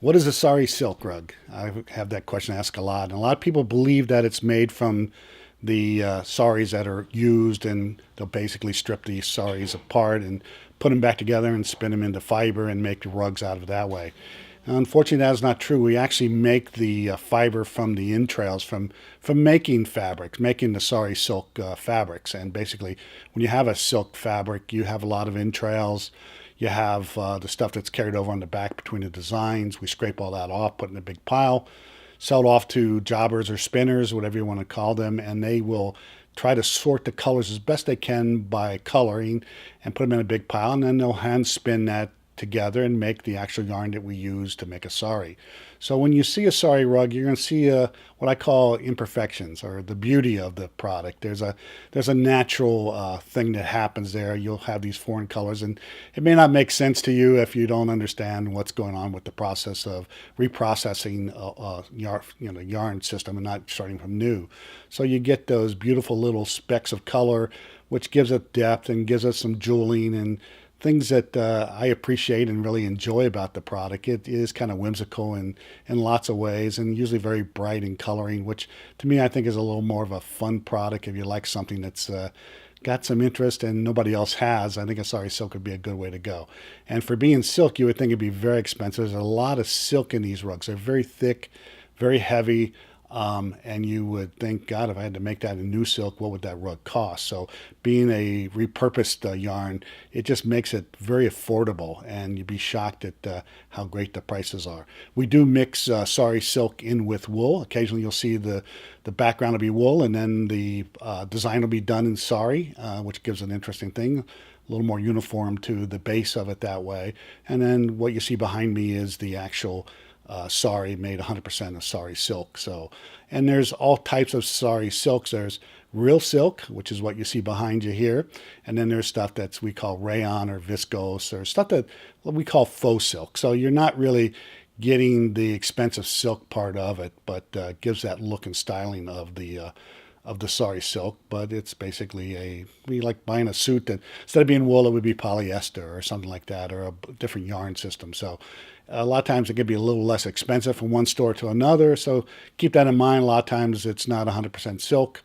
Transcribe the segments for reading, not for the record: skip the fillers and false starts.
What is a sari silk rug? I have that question asked a lot. And a lot of people believe that it's made from the saris that are used, and they'll basically strip these saris apart and put them back together and spin them into fiber and make rugs out of it that way. Unfortunately, that is not true. We actually make the fiber from the entrails from making fabrics, making the sari silk fabrics. And basically, when you have a silk fabric, you have a lot of entrails. You have the stuff that's carried over on the back between the designs. We scrape all that off, put in a big pile, sell it off to jobbers or spinners, whatever you want to call them, and they will try to sort the colors as best they can by coloring and put them in a big pile, and then they'll hand spin that together and make the actual yarn that we use to make a sari. So when you see a sari rug, you're going to see what I call imperfections, or the beauty of the product. There's a natural thing that happens there. You'll have these foreign colors, and it may not make sense to you if you don't understand what's going on with the process of reprocessing yarn system and not starting from new. So you get those beautiful little specks of color, which gives it depth and gives us some jeweling and things that I appreciate and really enjoy about the product. It is kind of whimsical in lots of ways, and usually very bright in coloring, which to me I think is a little more of a fun product if you like something that's got some interest and nobody else has. I think a sari silk would be a good way to go. And for being silk, you would think it'd be very expensive. There's a lot of silk in these rugs. They're very thick, very heavy. And you would think, God, if I had to make that a new silk, what would that rug cost? So, being a repurposed yarn, it just makes it very affordable, and you'd be shocked at how great the prices are. We do mix sari silk in with wool. Occasionally, you'll see the background will be wool, and then the design will be done in sari, which gives an interesting thing. A little more uniform to the base of it that way. And then what you see behind me is the actual sari made 100% of sari silk. So, and there's all types of sari silks. There's real silk, which is what you see behind you here, and then there's stuff that's we call rayon or viscose, or stuff that we call faux silk. So you're not really getting the expensive silk part of it, but gives that look and styling of the sari silk. But it's basically we like buying a suit that instead of being wool, it would be polyester or something like that, or a different yarn system. So a lot of times it can be a little less expensive from one store to another. So keep that in mind. A lot of times it's not 100% silk.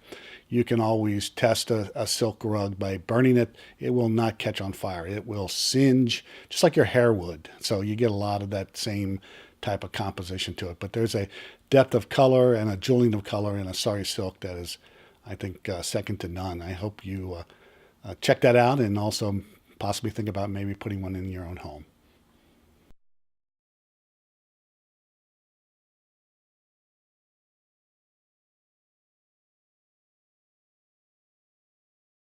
You can always test a silk rug by burning it. It will not catch on fire. It will singe just like your hair would. So you get a lot of that same type of composition to it. But there's a depth of color and a jeweling of color in a sari silk that is, I think, second to none. I hope you check that out, and also possibly think about maybe putting one in your own home.